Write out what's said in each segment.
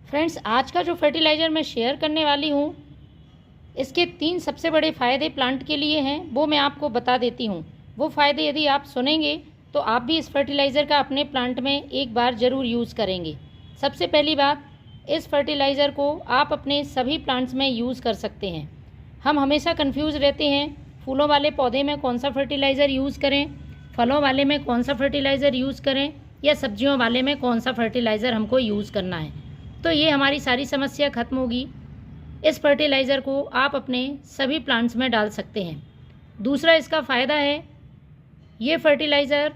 Friends, आज का जो फर्टिलाइज़र मैं शेयर करने वाली हूँ, इसके 3 सबसे बड़े फ़ायदे प्लांट के लिए हैं, वो मैं आपको बता देती हूँ। वो फ़ायदे यदि आप सुनेंगे तो आप भी इस फर्टिलाइज़र का अपने प्लांट में एक बार ज़रूर यूज़ करेंगे। सबसे पहली बात, इस फर्टिलाइज़र को आप अपने सभी प्लांट्स में यूज़ कर सकते हैं। हम हमेशा कन्फ्यूज़ रहते हैं, फूलों वाले पौधे में कौन सा फर्टिलाइज़र यूज़ करें, फलों वाले में कौन सा फर्टिलाइज़र यूज़ करें, या सब्जियों वाले में कौन सा फर्टिलाइज़र हमको यूज़ करना है। तो ये हमारी सारी समस्या ख़त्म होगी। इस फर्टिलाइज़र को आप अपने सभी प्लांट्स में डाल सकते हैं। दूसरा इसका फ़ायदा है, ये फर्टिलाइज़र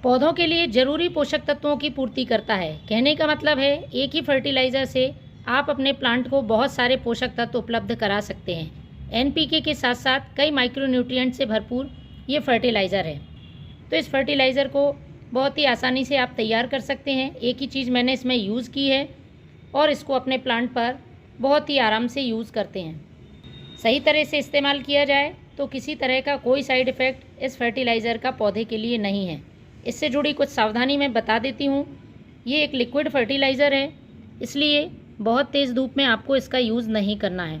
पौधों के लिए ज़रूरी पोषक तत्वों की पूर्ति करता है। कहने का मतलब है, एक ही फर्टिलाइज़र से आप अपने प्लांट को बहुत सारे पोषक तत्व उपलब्ध करा सकते हैं। एनपीके के साथ साथ कई माइक्रोन्यूट्रिएंट से भरपूर ये फर्टिलाइज़र है। तो इस फर्टिलाइज़र को बहुत ही आसानी से आप तैयार कर सकते हैं। एक ही चीज़ मैंने इसमें यूज़ की है और इसको अपने प्लांट पर बहुत ही आराम से यूज़ करते हैं। सही तरह से इस्तेमाल किया जाए तो किसी तरह का कोई साइड इफ़ेक्ट इस फर्टिलाइज़र का पौधे के लिए नहीं है। इससे जुड़ी कुछ सावधानी मैं बता देती हूँ। ये एक लिक्विड फर्टिलाइज़र है, इसलिए बहुत तेज़ धूप में आपको इसका यूज़ नहीं करना है।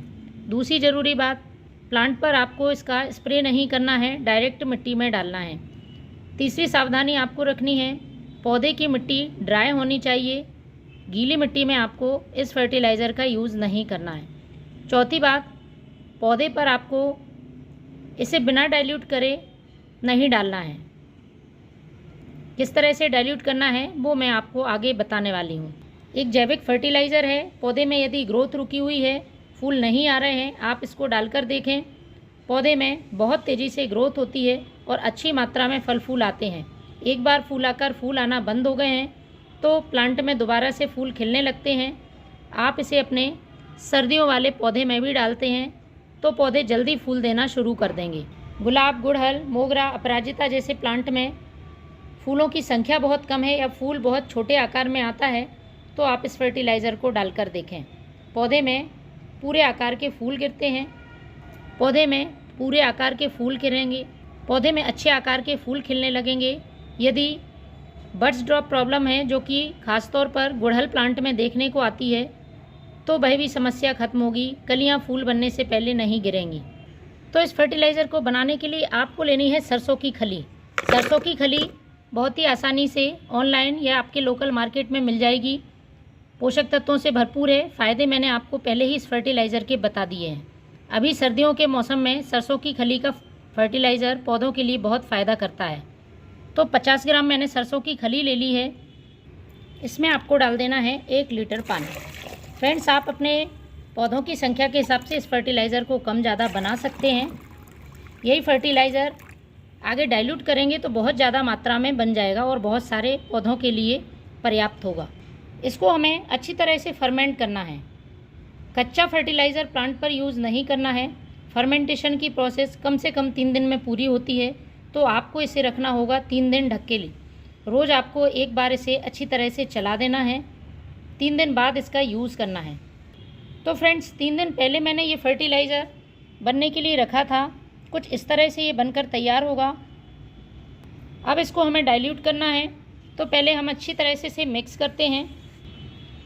दूसरी ज़रूरी बात, प्लांट पर आपको इसका स्प्रे नहीं करना है, डायरेक्ट मिट्टी में डालना है। तीसरी सावधानी आपको रखनी है, पौधे की मिट्टी ड्राई होनी चाहिए। गीली मिट्टी में आपको इस फर्टिलाइज़र का यूज़ नहीं करना है। चौथी बात, पौधे पर आपको इसे बिना डाइल्यूट करे नहीं डालना है। किस तरह से डाइल्यूट करना है वो मैं आपको आगे बताने वाली हूँ। एक जैविक फर्टिलाइज़र है, पौधे में यदि ग्रोथ रुकी हुई है, फूल नहीं आ रहे हैं, आप इसको डालकर देखें। पौधे में बहुत तेज़ी से ग्रोथ होती है और अच्छी मात्रा में फल फूल आते हैं। एक बार फूल आकर फूल आना बंद हो गए हैं तो प्लांट में दोबारा से फूल खिलने लगते हैं। आप इसे अपने सर्दियों वाले पौधे में भी डालते हैं तो पौधे जल्दी फूल देना शुरू कर देंगे। गुलाब, गुड़हल, मोगरा, अपराजिता जैसे प्लांट में फूलों की संख्या बहुत कम है या फूल बहुत छोटे आकार में आता है तो आप इस फर्टिलाइज़र को डालकर देखें। पौधे में पूरे आकार के फूल गिरते हैं, पौधे में पूरे आकार के फूल गिरेंगे, पौधे में अच्छे आकार के फूल खिलने लगेंगे। यदि बड्स ड्रॉप प्रॉब्लम है, जो कि ख़ासतौर पर गुड़हल प्लांट में देखने को आती है, तो वह भी समस्या ख़त्म होगी। कलियां फूल बनने से पहले नहीं गिरेंगी। तो इस फर्टिलाइज़र को बनाने के लिए आपको लेनी है सरसों की खली। सरसों की खली बहुत ही आसानी से ऑनलाइन या आपके लोकल मार्केट में मिल जाएगी। पोषक तत्वों से भरपूर है। फ़ायदे मैंने आपको पहले ही इस फर्टिलाइज़र के बता दिए हैं। अभी सर्दियों के मौसम में सरसों की खली का फर्टिलाइज़र पौधों के लिए बहुत फ़ायदा करता है। तो 50 ग्राम मैंने सरसों की खली ले ली है। इसमें आपको डाल देना है 1 लीटर पानी। फ्रेंड्स, आप अपने पौधों की संख्या के हिसाब से इस फर्टिलाइज़र को कम ज़्यादा बना सकते हैं। यही फर्टिलाइज़र आगे डाइल्यूट करेंगे तो बहुत ज़्यादा मात्रा में बन जाएगा और बहुत सारे पौधों के लिए पर्याप्त होगा। इसको हमें अच्छी तरह से फर्मेंट करना है। कच्चा फर्टिलाइज़र प्लांट पर यूज़ नहीं करना है। फर्मेंटेशन की प्रोसेस कम से कम 3 दिन में पूरी होती है, तो आपको इसे रखना होगा 3 दिन ढक के लिए। रोज़ आपको एक बार इसे अच्छी तरह से चला देना है। 3 दिन बाद इसका यूज़ करना है। तो फ्रेंड्स, 3 दिन पहले मैंने ये फर्टिलाइज़र बनने के लिए रखा था। कुछ इस तरह से ये बनकर तैयार होगा। अब इसको हमें डाइल्यूट करना है, तो पहले हम अच्छी तरह से इसे मिक्स करते हैं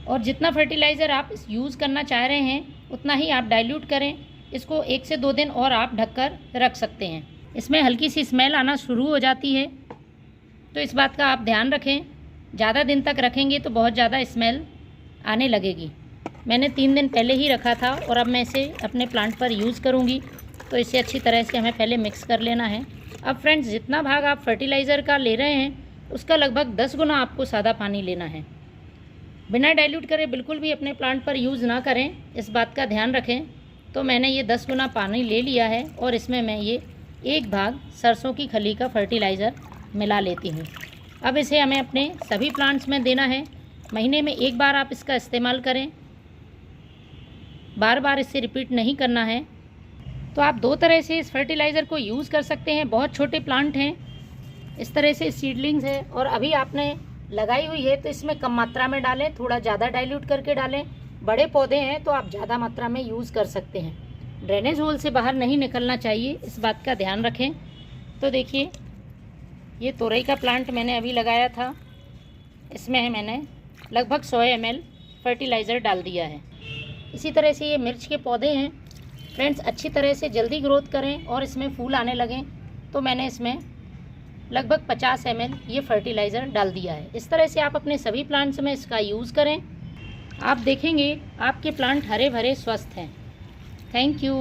और जितना फर्टिलाइज़र आप यूज़ करना चाह रहे हैं उतना ही आप डाइल्यूट करें। इसको 1 से 2 दिन और आप ढककर रख सकते हैं। इसमें हल्की सी स्मेल आना शुरू हो जाती है, तो इस बात का आप ध्यान रखें। ज़्यादा दिन तक रखेंगे तो बहुत ज़्यादा स्मेल आने लगेगी। मैंने 3 दिन पहले ही रखा था और अब मैं इसे अपने प्लांट पर यूज़ करूँगी। तो इसे अच्छी तरह से हमें पहले मिक्स कर लेना है। अब फ्रेंड्स, जितना भाग आप फर्टिलाइज़र का ले रहे हैं उसका लगभग 10 गुना आपको सादा पानी लेना है। बिना डाइल्यूट करे बिल्कुल भी अपने प्लांट पर यूज़ ना करें, इस बात का ध्यान रखें। तो मैंने ये 10 गुना पानी ले लिया है और इसमें मैं ये 1 भाग सरसों की खली का फर्टिलाइज़र मिला लेती हूँ। अब इसे हमें अपने सभी प्लांट्स में देना है। महीने में 1 बार आप इसका इस्तेमाल करें, बार बार इसे रिपीट नहीं करना है। तो आप 2 तरह से इस फर्टिलाइज़र को यूज़ कर सकते हैं। बहुत छोटे प्लांट हैं, इस तरह से सीडलिंग्स है, और अभी आपने लगाई हुई है तो इसमें कम मात्रा में डालें, थोड़ा ज़्यादा डाइल्यूट करके डालें। बड़े पौधे हैं तो आप ज़्यादा मात्रा में यूज़ कर सकते हैं। ड्रेनेज होल से बाहर नहीं निकलना चाहिए, इस बात का ध्यान रखें। तो देखिए, ये तोरई का प्लांट मैंने अभी लगाया था। इसमें है मैंने लगभग 100 ml फर्टिलाइज़र डाल दिया है। इसी तरह से ये मिर्च के पौधे हैं फ्रेंड्स, अच्छी तरह से जल्दी ग्रोथ करें और इसमें फूल आने लगें, तो मैंने इसमें लगभग 50 ml ये फर्टिलाइज़र डाल दिया है। इस तरह से आप अपने सभी प्लांट्स में इसका यूज़ करें, आप देखेंगे आपके प्लांट हरे भरे स्वस्थ हैं। Thank you.